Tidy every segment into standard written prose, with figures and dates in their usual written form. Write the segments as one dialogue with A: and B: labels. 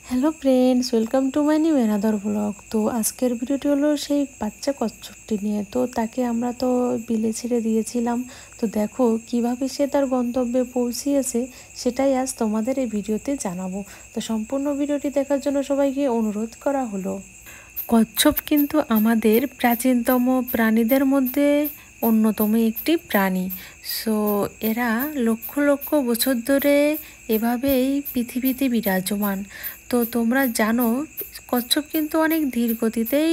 A: Hello friends, welcome to my new another blog. তো আজকের ভিডিওটি হলো সেই বাচ্চা কচ্ছপটি নিয়ে। তো তাকে আমরা তো বিলে ছেড়ে দিয়েছিলাম। তো দেখো কিভাবে সে তার গন্তব্যে পৌঁছিয়েছে, সেটাই আজ তোমাদের এই ভিডিওতে জানাবো। তো সম্পূর্ণ ভিডিওটি দেখার জন্য সবাইকে অনুরোধ করা হলো। কচ্ছপ কিন্তু আমাদের প্রাচীনতম প্রাণীদের মধ্যে অন্যতম একটি প্রাণী। সো এরা লক্ষ লক্ষ বছর ধরে এভাবেই পৃথিবীতে বিরাজমান। তো তোমরা জানো কচ্ছপ কিন্তু অনেক ধীর গতিতেই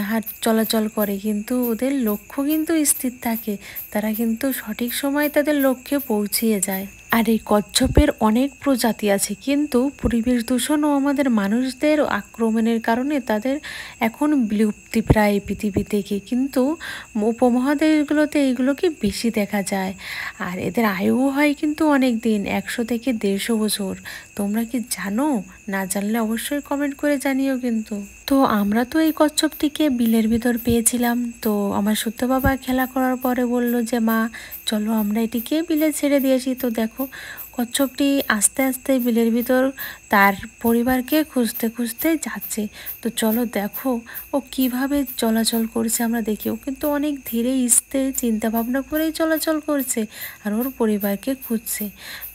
A: হাট চলাচল করে, কিন্তু ওদের লক্ষ্য কিন্তু স্থির থাকে। তারা কিন্তু সঠিক সময় তাদের লক্ষ্যে পৌঁছিয়ে যায়। আর এই কচ্ছপের অনেক প্রজাতি আছে, কিন্তু পরিবেশ দূষণ ও আমাদের মানুষদের আক্রমণের কারণে তাদের এখন বিলুপ্তি প্রায় পৃথিবী থেকে। কিন্তু উপমহাদেশগুলোতে এইগুলোকে বেশি দেখা যায়। আর এদের আয়ু হয় কিন্তু অনেক দিন, 100 থেকে 150 বছর। তোমরা কি জানো? না জানলে অবশ্যই কমেন্ট করে জানিও কিন্তু। তো আমরা তো এই কচ্ছপটিকে বিলের ভিতর পেয়েছিলাম। তো আমার সত্য বাবা খেলা করার পরে বলল যে মা চলো আমরা এটিকে বিলে ছেড়ে দিয়েছি। তো দেখো কচ্ছপটি আস্তে আস্তে বিলের ভিতর তার পরিবারকে খুঁজতে খুঁজতে যাচ্ছে। তো চলো দেখো ও কিভাবে চলাচল করছে, আমরা দেখি। ও কিন্তু অনেক ধীরে স্থির চিন্তা ভাবনা করেই চলাচল করছে আর ওর পরিবারকে খুঁজছে।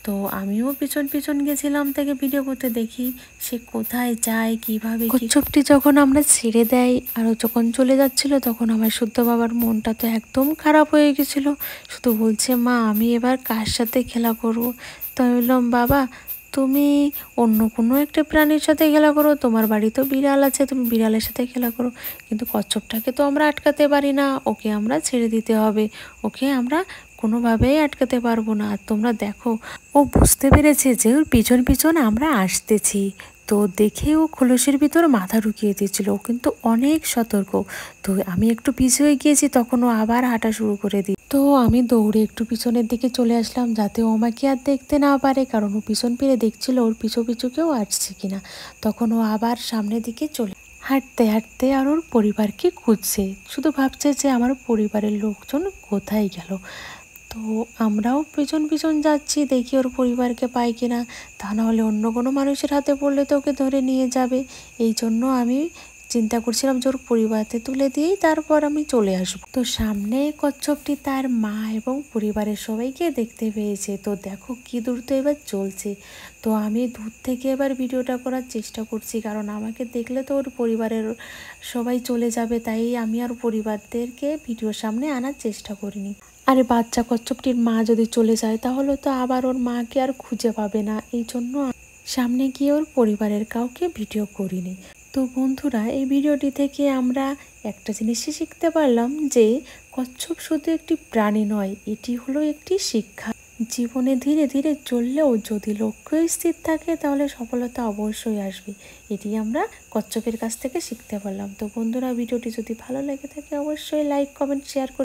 A: তো আমিও পিছন পিছন গেছিলাম তাকে ভিডিও করতে, দেখি সে কোথায় যায় কিভাবে। কচ্ছপটি যখন আমরা ছেড়ে দেয় আর ও যখন চলে যাচ্ছিল, তখন আমার শুদ্ধ বাবার মনটা তো একদম খারাপ হয়ে গেছিল। শুধু বলছে মা আমি এবার কার সাথে খেলা করবো? তো আমি বললাম বাবা তুমি অন্য কোনো একটা প্রাণীর সাথে খেলা করো, তোমার বাড়ি তো বিড়াল আছে, তুমি বিড়ালের সাথে খেলা করো। কিন্তু কচ্ছপটাকে তো আমরা আটকাতে পারি না, ওকে আমরা ছেড়ে দিতে হবে। ওকে আমরা কোনোভাবেই আটকাতে পারবো না। আর তোমরা দেখো ও বুঝতে পেরেছে যে ওর পিছন পিছন আমরা আসতেছি। তো দেখে ও খোলসের ভিতর মাথা ঢুকিয়ে দিয়েছিল। ও কিন্তু অনেক সতর্ক। তো আমি একটু পিছু হয়ে গিয়েছি, তখন ও আবার হাঁটা শুরু করে দিই। তো আমি দৌড়ে একটু পিছনের দিকে চলে আসলাম, যাতে ও আমাকে আর দেখতে না পারে, কারণ ও পিছন ফিরে দেখছিল ওর পিছু পিছু কেউ আসছে কিনা। তখন ও আবার সামনের দিকে চলে হাঁটতে হাঁটতে আর ওর পরিবারকে খুঁজছে, শুধু ভাবছে যে আমার পরিবারের লোকজন কোথায় গেল। তো আমরাও পিছন পিছন যাচ্ছি, দেখি ওর পরিবারকে পাই কিনা। তা নাহলে অন্য কোনো মানুষের হাতে পড়লে তো ওকে ধরে নিয়ে যাবে। এই জন্য আমি চিন্তা করছিলাম যে ওর পরিবারতে তুলে দিয়েই তারপর আমি চলে আসবো। তো সামনে কচ্ছপটি তার মা এবং পরিবারের সবাইকে দেখতে পেয়েছে। তো দেখো কি দ্রুত এবার চলছে। তো আমি দূর থেকে এবার ভিডিওটা করার চেষ্টা করছি, কারণ আমাকে দেখলে তো ওর পরিবারের সবাই চলে যাবে, তাই আমি আর পরিবারদেরকে ভিডিওর সামনে আনার চেষ্টা করিনি। আরে বাচ্চা কচ্ছপটির মা যদি চলে যায় তাহলে তো আবার ওর মাকে আর খুঁজে পাবে না, এই জন্য সামনে গিয়ে ওর পরিবারের কাউকে ভিডিও করিনি। তো বন্ধুরা এই ভিডিওটি থেকে আমরা একটা জিনিসই শিখতে পারলাম যে কচ্ছপ শুধু একটি প্রাণী নয়, এটি হলো একটি শিক্ষা। জীবনে ধীরে ধীরে চললেও যদি লক্ষ্য স্থির থাকে তাহলে সফলতা অবশ্যই আসবে। এটি আমরা কচ্ছপের কাছ থেকে শিখতে পারলাম। তো বন্ধুরা ভিডিওটি যদি ভালো লেগে থাকে অবশ্যই লাইক কমেন্ট শেয়ার করে